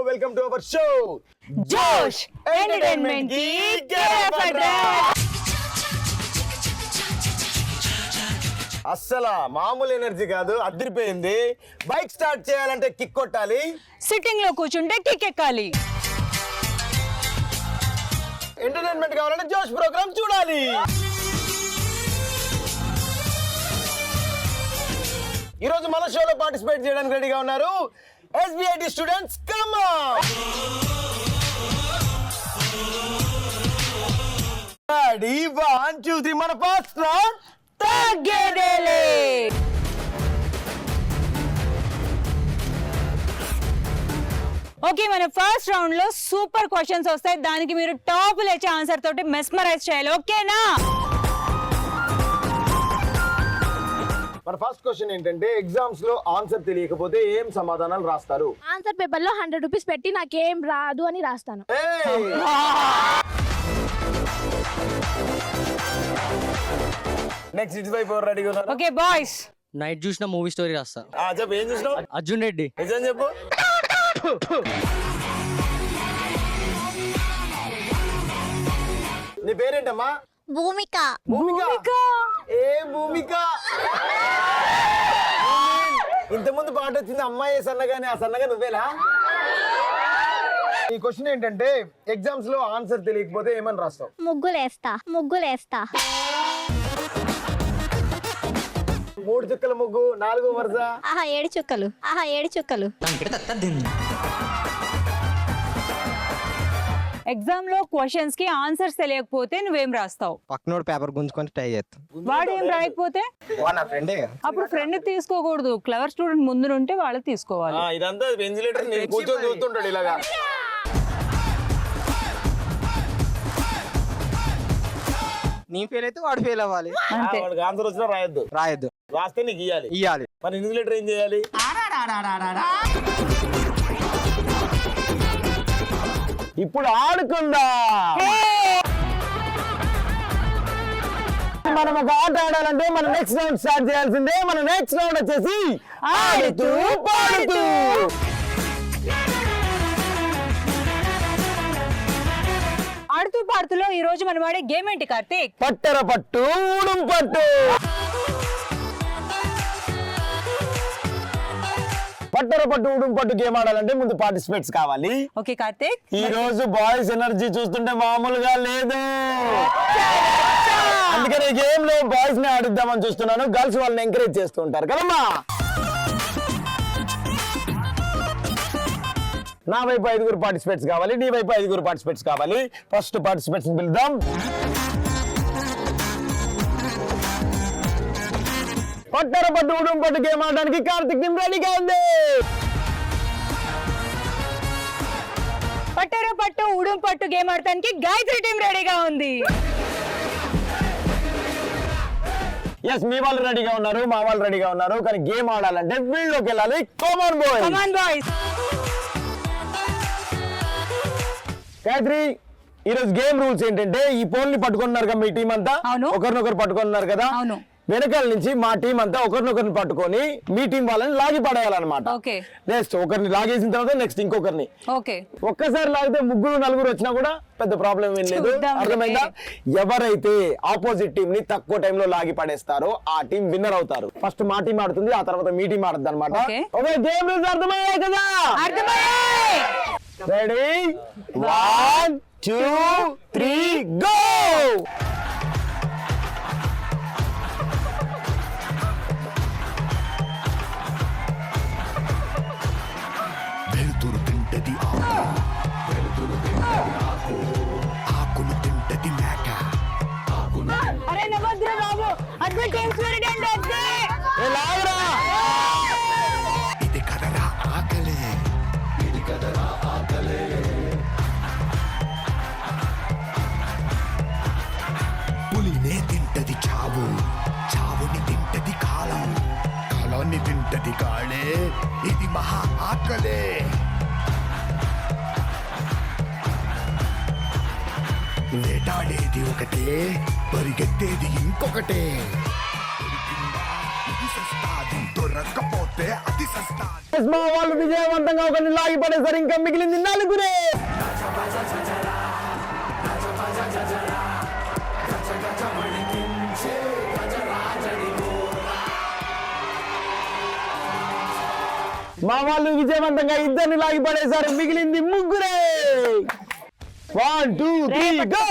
Welcome to our show జోష్ entertainment కి అస్సలు మామూలు ఎనర్జీ కాదు, అదిరిపోయింది. బైక్ స్టార్ట్ చేయాలంటే కిక్ కొట్టాలి, సిట్టింగ్ లో కూర్చుంటే కిక్ ఎక్కాలి, ఎంటర్టైన్మెంట్ కావాలంటే జోష్ ప్రోగ్రామ్ చూడాలి. ఈ రోజు మన షోలో పార్టిసిపేట్ చేయడానికి రెడీగా ఉన్నారు SBIT students. Come on ready 1 2 3 మన ఫస్ట్ రౌండ్ తగ్గేదేలే. ఓకే, మన ఫస్ట్ రౌండ్ లో సూపర్ క్వశ్చన్స్ వస్తాయి. దానికి మీరు టాప్ లేచే ఆన్సర్ తోటి మెస్మరైజ్ చేయాలి. ఓకేనా? మన ఫస్ట్ క్వశ్చన్ ఏంటంటే, ఎగ్జామ్స్ లో ఆన్సర్ తెలియకపోతే ఏం సమాధానాలు రాస్తారు? ఆన్సర్ పేపర్ లో 100 రూపీస్ పెట్టి నాకేం రాదు అని రాస్తాను. నెక్స్ట్ ఇటు వైపు రెడీగా ఉన్నారు. ఓకే బాయ్స్, నైట్ చూసిన మూవీ స్టోరీ రాస్తా. చెప్పు, ఏం చూసినావు? అర్జున్ రెడ్డి. నిజం చెప్పు. నీ పేరేంటమ్మా? భూమిక. భూమిక. ఏ భూమిక? ఇంతకుముందు పాట వచ్చింది అమ్మాయి సన్నగానే, ఆ సన్నగా నువ్వేనా? ఈ క్వశ్చన్ ఏంటంటే, ఎగ్జామ్స్ లో ఆన్సర్ తెలియకపోతే ఏమని రాస్తావు? ముగ్గులేస్తా. 3 చుక్కల ముగ్గు, 4 వరుస. 7 చుక్కలు. ఎగ్జామ్ లో క్వశ్చన్స్ కి ఆన్సర్స్ తెలియకపోతే నువ్వేం రాస్తావు? పక్కనోడు పేపర్ గుంజుకొని ట్రై చేస్తా. వాడు ఏం రాయకపోతే అప్పుడు ఫ్రెండ్ తీసుకోకూడదు. క్లవర్ స్టూడెంట్ ముందు ఉంటే వాళ్ళు తీసుకోవాలి. ఇదంతా వెంజిలేటర్ కూర్చొని చూస్తుంటాడు ఇలాగా. నీ ఫెయిల్ అయితే వాడు ఫెయిల్ అవ్వాలి. అంతే. వాడికి ఆన్సర్ వచ్చినా రాయొద్దు. రాస్తే నీకు ఇయ్యాలి. మరి ఇన్విజిలేటర్ ఏం చేయాలి? ఇప్పుడు ఆడుకుందా. మనం ఒక ఆట ఆడాలంటే మనం నెక్స్ట్ రౌండ్ స్టార్ట్ చేయాల్సిందే. మన నెక్స్ట్ రౌండ్ వచ్చేసి ఆడుతూ పాడుతూ. ఆడుతూ పాడుతూలో ఈ రోజు మనం ఆడే గేమ్ ఏంటి కార్తీక్? పట్టర పట్టు ఊడుం పట్టు. పట్టర పట్టు ఊడుం పట్టు గేమ్ ఆడాలంటే ముందు పార్టిసిపేట్స్ కావాలి. ఓకే కార్తీక్, ఈ రోజు బాయ్స్ ఎనర్జీ చూస్తుంటే మామూలుగా లేదు. అందుకని ఈ గేమ్ లో బాయ్స్ ని ఆడిద్దామని చూస్తున్నాను. గర్ల్స్ వాళ్ళని ఎంకరేజ్ చేస్తూ ఉంటారు కదమ్మా. నా వైపు 5 పార్టిసిపేట్స్ కావాలి, నీ వైపు 5 పార్టిసిపేట్స్ కావాలి. ఫస్ట్ పార్టిసిపేట్స్ పిలుద్దాం. పట్టర పట్టు ఊడుం పట్టు గేమ్ ఆడడానికి కార్తిక్ టీం రెడీగా ఉంది. పట్టర పట్టు ఉడుం పట్టు గేమ్ ఆడటానికి గాయత్రి టీం రెడీగా ఉంది. ఎస్, మీ వాళ్ళు రెడీగా ఉన్నారు, మా వాళ్ళు రెడీగా ఉన్నారు. కానీ గేమ్ ఆడాలంటే వీళ్ళలోకి వెళ్ళాలి. Come on boys. గాయత్రి, ఈ రోజు గేమ్ రూల్స్ ఏంటంటే, ఈ ఫోన్ ని పట్టుకున్నారు కదా మీ టీం అంతా, ఒకరినొకరు పట్టుకున్నారు కదా. వెనకాల నుంచి మా టీం అంతా ఒకరినొకరిని పట్టుకొని మీ టీం వాళ్ళని లాగి పడేయాలన్నమాట. నెక్స్ట్ ఒకరిని లాగేసిన తర్వాత నెక్స్ట్ ఇంకొకరిని. ఒక్కసారి లాగితే 3 4 వచ్చినా కూడా పెద్ద ప్రాబ్లం ఏం లేదు. అర్థమైందా? ఎవరైతే ఆపోజిట్ టీం ని తక్కువ టైంలో లాగి పడేస్తారో ఆ టీం విన్నర్ అవుతారు. ఫస్ట్ మా టీం ఆడుతుంది, ఆ తర్వాత మీ టీం ఆడుతుంది అనమాట. ఓకే, గేమ్ రూల్స్ అర్థమయ్యాయి కదా? Ready 1 2 3 go. వెలుతురు తింటది ఆకులు తింటది మేక. అరే నవద్ర బాబు, అద్భుత టీం స్పిరిట్ అంటే ఇది కదరా ఆకలే. పులినే తింటది చావు, చావుని తింటది కాలం, కాలాన్ని తింటది కాళే. ఇది మహా ఆకలే. వేటాడేది ఒకటే, పరిగెత్తేది ఇంకొకటే. దొరక్కపోతే అది సస్తా. మా వాళ్ళు విజయవంతంగా ఒకరిని లాగి పడేసారు. ఇంకా మిగిలింది నలుగురే. మా వాళ్ళు విజయవంతంగా ఇద్దరిని లాగి పడేశారు. మిగిలింది ముగ్గురే. 1 2 3 గో.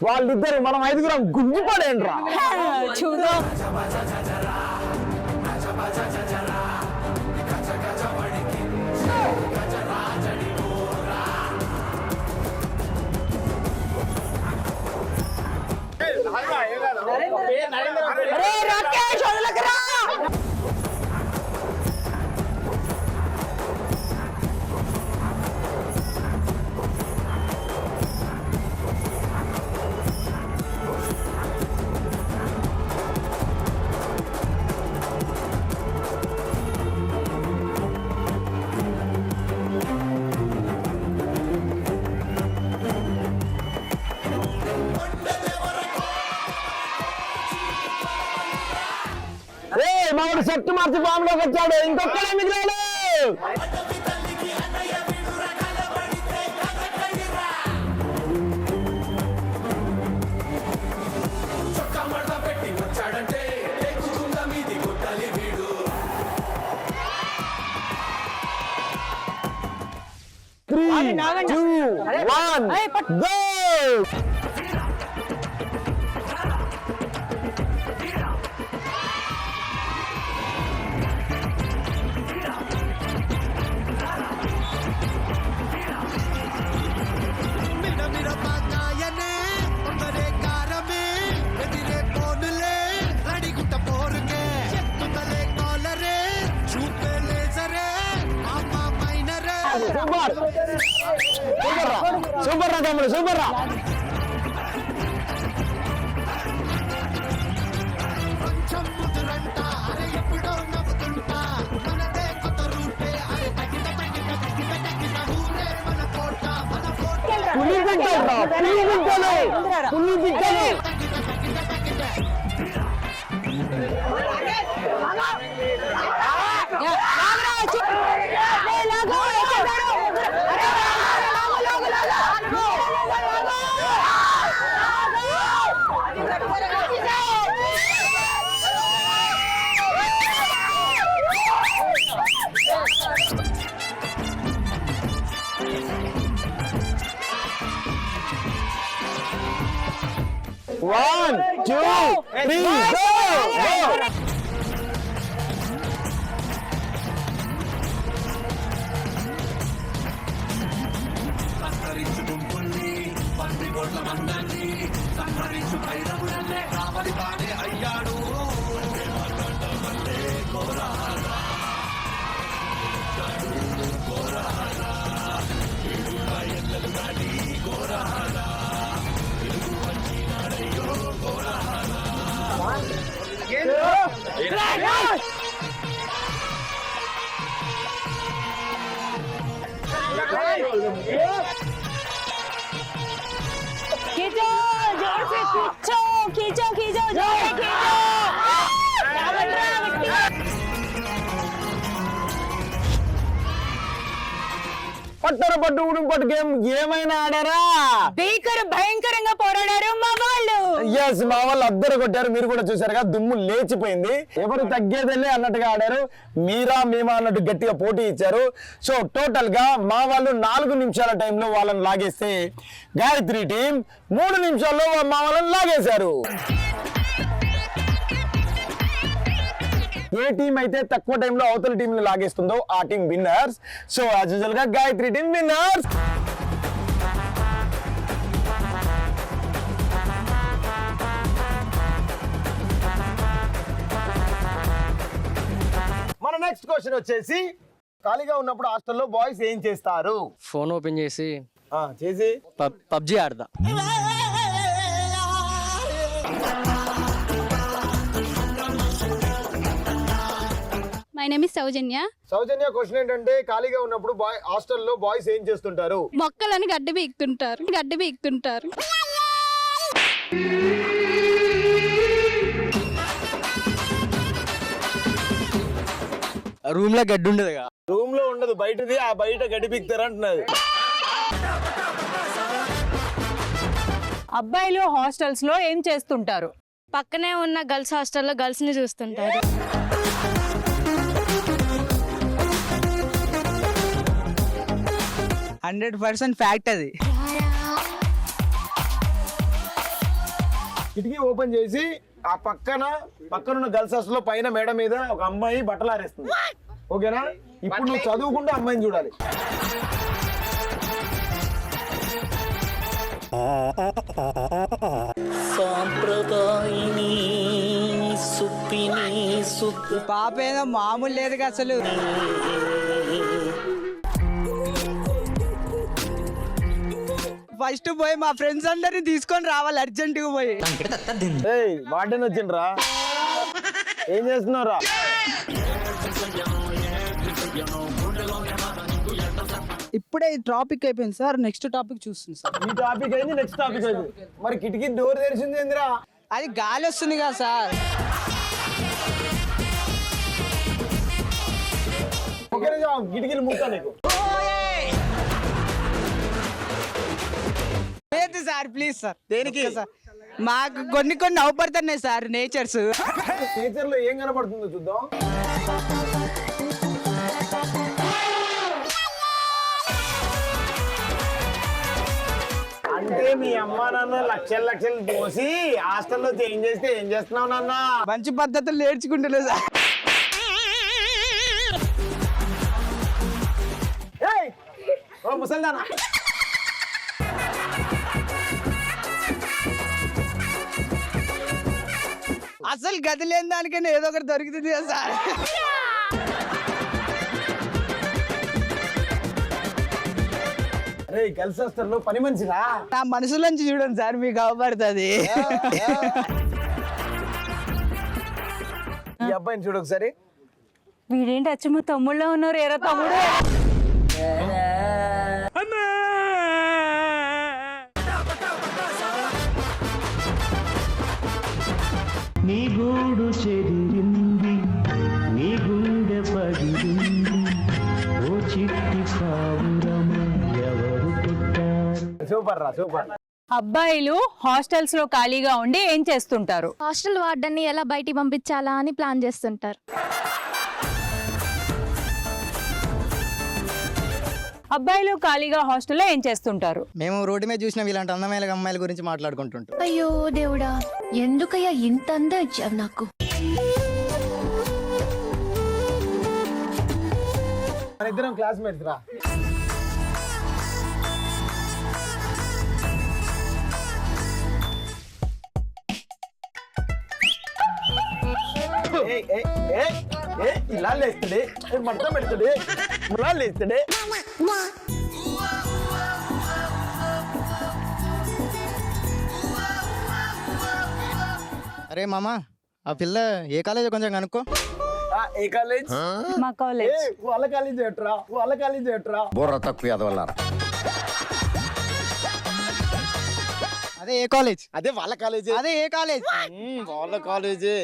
వాళ్ళిద్దరు మనం ఐదుగురం గుంజి పడేండ్రా. చూద్దాం. రాకేష్ వదలకరా. మామిడి షర్ట్ మార్చి ఫామ్ లోకి వచ్చాడు. ఇంకొక్కడే మిగిలాడు. Three, 2, 1, go! సూపర్ రా తమ్ముడు, సూపర్ రా. పులి బిడ్డలు. One, two, three, go! खींचो, जोर से खींचो, खींचो, खींचो, जोर से खींचो. పట్టర పట్టు ఉడుం పట్టు గేమ్ ఏమైనా ఆడారా? భయంకరంగా పోరాడారు మా వాళ్ళు. ఎస్, మా వాళ్ళు అద్దరు కొట్టారు. మీరు కూడా చూసారుగా, దుమ్ము లేచిపోయింది. ఎవరు తగ్గేదలే అన్నట్టుగా ఆడారు. మీరా మేమా అన్నట్టు గట్టిగా పోటీ ఇచ్చారు. సో టోటల్ గా మా వాళ్ళు 4 నిమిషాల టైంలో వాళ్ళని లాగేస్తే గాయత్రి టీం 3 నిమిషాల్లో మా వాళ్ళని లాగేశారు. ఏ టీం అయితే తక్కువ టైంలో అవతల టీంని లాగేస్తుందో ఆ team winners. So as usual గా గాయత్రి టీం విన్నర్స్. మన నెక్స్ట్ క్వశ్చన్ వచ్చేసి, ఖాళీగా ఉన్నప్పుడు హాస్టల్లో బాయ్స్ ఏం చేస్తారు? ఫోన్ ఓపెన్ చేసి చేసి పబ్జి ఆడదా. My name is Sowjanya. Sowjanya question ఏంటంటే ఖాళీగా ఉన్నప్పుడు హాస్టల్లో బాయ్స్ ఏం చేస్తుంటారు? మొక్కలని గడ్డి బీక్తుంటారు. రూమ్ లో గడ్డి ఉండదు. రూమ్ లో ఉండదు, బయటది. ఆ బయట గడ్డి పీకుతారు అంటున్నది. అబ్బాయిలు హాస్టల్స్ లో ఏం చేస్తుంటారు? పక్కనే ఉన్న గర్ల్స్ హాస్టల్లో గర్ల్స్ ని చూస్తుంటారు. ఫ్యాక్ట్ అది. కిటికీ ఓపెన్ చేసి ఆ పక్కనున్న గర్ల్స్ హాస్టల్ లో పైన మేడ మీద ఒక అమ్మాయి బట్టలు ఆరేస్తుంది. ఓకేనా? ఇప్పుడు నువ్వు చదువుకుంటే అమ్మాయిని చూడాలి. పాప ఏదో మామూలు లేదు అసలు. ఫస్ట్ పోయి మా ఫ్రెండ్స్ అందరిని తీసుకొని రావాలి అర్జెంట్ గా పోయి. వార్డెన్ వచ్చిండ్రా, ఏం చేస్తున్నారా? ఇప్పుడే టాపిక్ అయిపోయింది సార్, నెక్స్ట్ టాపిక్ చూస్తుంది సార్. ఈ టాపిక్ అయింది, నెక్స్ట్ టాపిక్ అయింది. మరి కిటికీ డోర్ తెరిచింది ఏందిరా? అది గాలి వస్తుంది కదా సార్. కిటికీలు ముక్తా నీకు. లేదు సార్, ప్లీజ్ సార్. దేనికి సార్? మాకు కొన్ని అవపడుతున్నాయి సార్ నేచర్స్. నేచర్ లో ఏం కనబడుతుందో చూద్దాం. అంటే మీ అమ్మా నాన్న లక్షలు పోసి హాస్టల్లో చేంజ్ చేస్తే ఏం చేస్తున్నావు నాన్న? మంచి పద్ధతులు నేర్చుకుంటలేదు సార్. ఓ ముసల్దానా, అసలు గది లేని దానికైనా ఏదో ఒకటి దొరుకుతుంది కదా సార్. అరే గర్ల్స్ హాస్టల్లో పని మనిషిరా. నా మనసులోంచి చూడండి సార్, మీకు అవపడుతుంది. ఈ అబ్బాయిని చూడు ఒకసారి. వీడేంటి అచ్చమ్మ తమ్ముళ్ళ ఉన్నారు? ఏరా తమ్ముడు. నీ గూడు చెదిరింది, నీ గుండె పగిలింది, ఓ చిట్టి పావురమ ఎవరు పుట్టారు? సూపర్ రా, సూపర్. అబ్బాయిలు హాస్టల్స్ లో ఖాళీగా ఉండి ఏం చేస్తుంటారు? హాస్టల్ వార్డెన్ని ఎలా బయటికి పంపించాలా అని ప్లాన్ చేస్తుంటారు. అబ్బాయిలు ఖాళీగా హాస్టల్లో ఏం చేస్తుంటారు? మేము రోడ్డు మీద చూసిన ఇలాంటి అందమైన అమ్మాయిల గురించి మాట్లాడుకుంటుంటాం. అయ్యో దేవుడా, ఎందుకయ్యా ఇంత అందం ఇచ్చావు నాకు? మన ఇద్దరం క్లాస్మేట్స్ రా. ఇలా లేస్తాడే, మొత్తం పెడతాడే, ములా లేస్తాడే. అరే మామ, ఆ పిల్ల ఏ కాలేజ్ కొంచెం కనుక్కో. ఏ కాలేజ్? మా కాలేజ్. వాళ్ళ కాలేజ్ ఏట్రా, వాళ్ళ కాలేజ్ ఏట్రా. బుర్ర తక్కువ ఎదవల్లారా. అదే ఏ కాలేజ్? అదే వాళ్ళ కాలేజ్. అదే ఏ కాలేజ్? వాళ్ళ కాలేజే.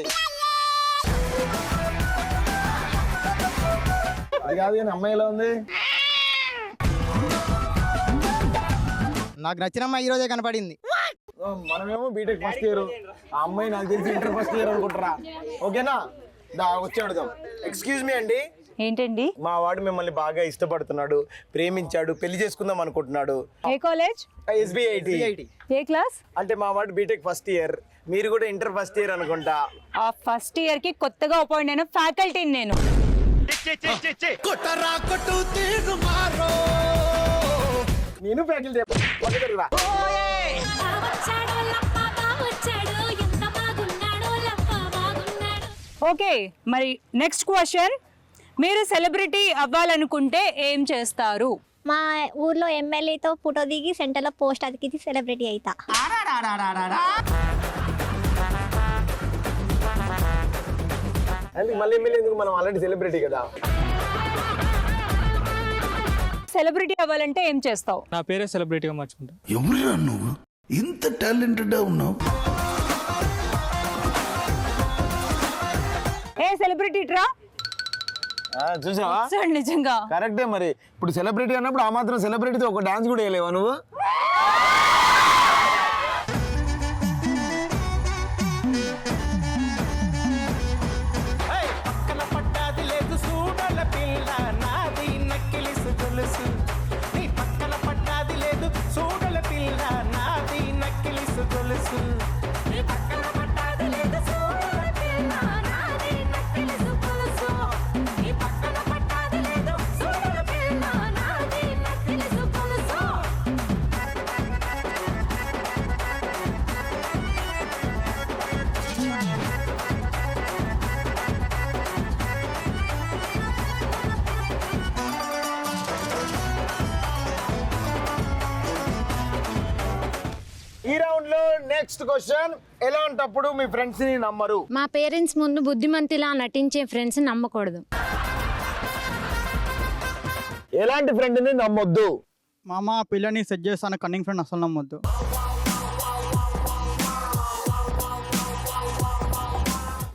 అది కాదు కానీ అమ్మాయి ఎలా ఉంది? నాకు నచ్చిన అమ్మాయి ఈ రోజే కనపడింది. మనమేమో బీటెక్ ఫస్ట్ ఇయర్, ఆ అమ్మాయి నాకు తెలిసి ఇంటర్ ఫస్ట్ ఇయర్ అనుకుంటారా. ఓకేనా? వచ్చి అడుగుదాం. ఎక్స్క్యూజ్ మీ అండి. ఏంటండి? మా వాడు మిమ్మల్ని బాగా ఇష్టపడుతున్నాడు, ప్రేమించాడు, పెళ్లి చేసుకుందాం అనుకుంటున్నాడు. ఏ కాలేజ్? SBIT. ఏ క్లాస్? అంటే మా వాడు బీటెక్ ఫస్ట్ ఇయర్, మీరు కూడా ఇంటర్ ఫస్ట్ ఇయర్ అనుకుంటా. ఆ ఫస్ట్ ఇయర్ కి కొత్తగా అపాయింట్ అయిన ఫ్యాకల్టీని నేను. నేను ఫ్యాకల్టీ. ఓకే, మరి నెక్స్ట్ క్వశ్చన్. మీరు సెలబ్రిటీ అవ్వాలనుకుంటే ఏం చేస్తారు? మా ఊర్లో ఎమ్మెల్యేతో ఫోటో దిగి సెంటర్లో పోస్ట్ అతికించి సెలబ్రిటీ అవుతా. అంటే మళ్ళీ ఎందుకు, మనం ఆల్రెడీ సెలబ్రిటీ కదా. సెలబ్రిటీ అవ్వాలంటే ఏం చేస్తావు? నా పేరే సెలబ్రిటీగా మార్చుకుంటా. ఎవరురా నువ్వు ఇంత టాలెంటెడ్ ఉన్నావు? ఏ సెలబ్రిటీ ట్రా చూసావా, నిజంగా కరెక్టే. మరి ఇప్పుడు సెలబ్రిటీ అన్నప్పుడు ఆ మాత్రం సెలబ్రిటీతో ఒక డాన్స్ కూడా వేయలేవా నువ్వు? ఈ రౌండ్ లో నెక్స్ట్ క్వశ్చన్, ఎలాంటప్పుడు మీ ఫ్రెండ్స్ ని నమ్మరు? మా పేరెంట్స్ ముందు బుద్ధిమంతిలా నటించే ఫ్రెండ్స్ నమ్మకూడదు. ఎలాంటి ఫ్రెండ్ ని నమ్మొద్దు? మామ పిల్లని సెట్ చేస్తాను కన్నింగ్ ఫ్రెండ్ అసలు నమ్మొద్దు.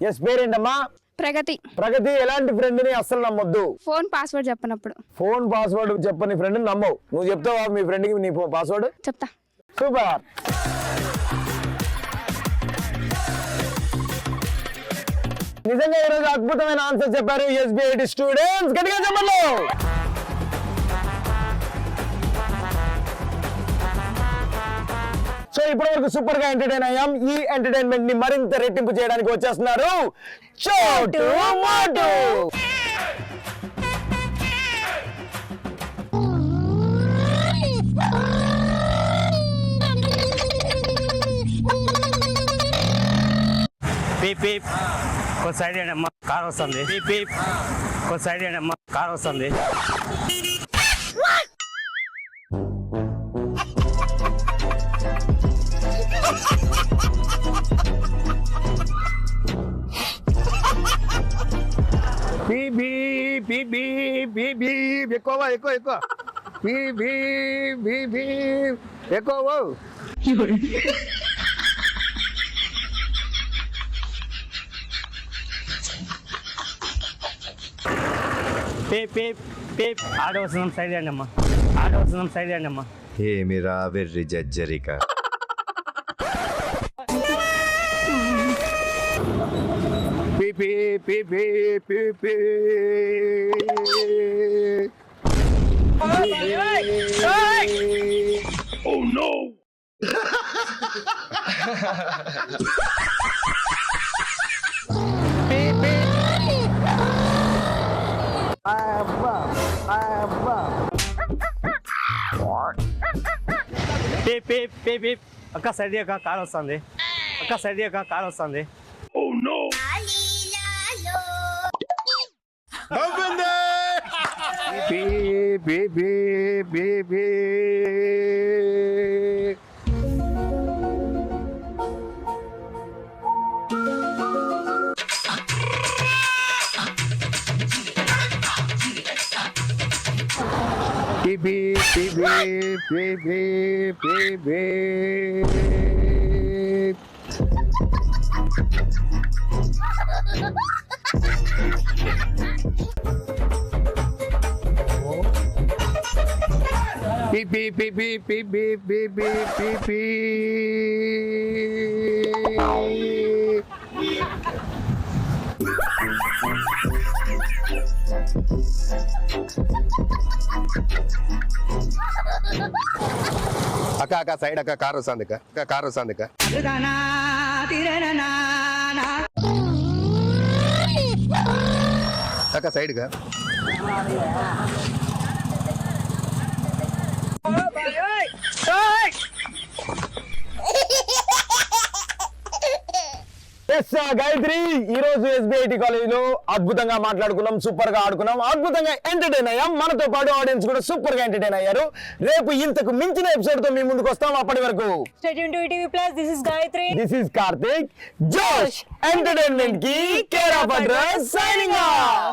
ఎస్, పేరేంటమ్మా? ప్రగతి. ప్రగతి, ఎలాంటి ఫ్రెండ్ ని అస్సలు నమ్మొద్దు? ఫోన్ పాస్వర్డ్ చెప్పనప్పుడు. ఫోన్ పాస్వర్డ్ చెప్పని ఫ్రెండ్ ని నమ్మవు. నువ్వు చెప్తావా మీ ఫ్రెండ్ కి నీ పాస్వర్డ్? చెప్తా. సూపర్. నిజంగా ఈరోజు అద్భుతమైన ఆన్సర్ చెప్పారు ఎస్బిఐటి స్టూడెంట్స్. గట్టిగా చెప్పండి. సో ఇప్పటి వరకు సూపర్ గా ఎంటర్టైన్ అయ్యాం. ఈ ఎంటర్టైన్మెంట్ ని మరింత రెట్టింపు చేయడానికి వచ్చేస్తున్నారు చోటు మోటు. పీప్ కొంచెం సైడ్ అండి అమ్మ, కార్ వస్తుంది. పీప్ కొంచెం సైడ్ అండి అమ్మ, కార్ వస్తుంది. ఎక్కువ ఎక్కువ. పీప్ ఆడ వస్తున్నాం, సైడ్ అండి అమ్మ, ఆడ వస్తున్నాం, సైడ్ అండి అమ్మ. ఏమిరా వెర్రి జజ్జరిక. Oh no! పీప్ అక్క సైడ్ అక్క, కార్ వస్తుంది. అక్క సైడ్ అక్క, కార్ వస్తుంది. Oh no! అక్క సైడ్ అక్క, కార్ వస్తుంది అక్క, కార్ వస్తుంది అక్క. అక్క సైడ్గా. గాయత్రి ఈ రోజు ఎస్బిఐటి కాలేజ్ లో అద్భుతంగా మాట్లాడుకున్నాం, సూపర్ గా ఆడుకున్నాం, అద్భుతంగా ఎంటర్టైన్ అయ్యాం. మనతో పాటు ఆడియన్స్ కూడా సూపర్ గా ఎంటర్టైన్ అయ్యారు. రేపు ఇంతకు మించిన ఎపిసోడ్ తో మీ ముందుకు వస్తాం. అప్పటి వరకు Stay tuned to ETV Plus. This is Gayatri. This is Karthik. జోష్ ఎంటర్టైన్మెంట్ కి care of address signing off.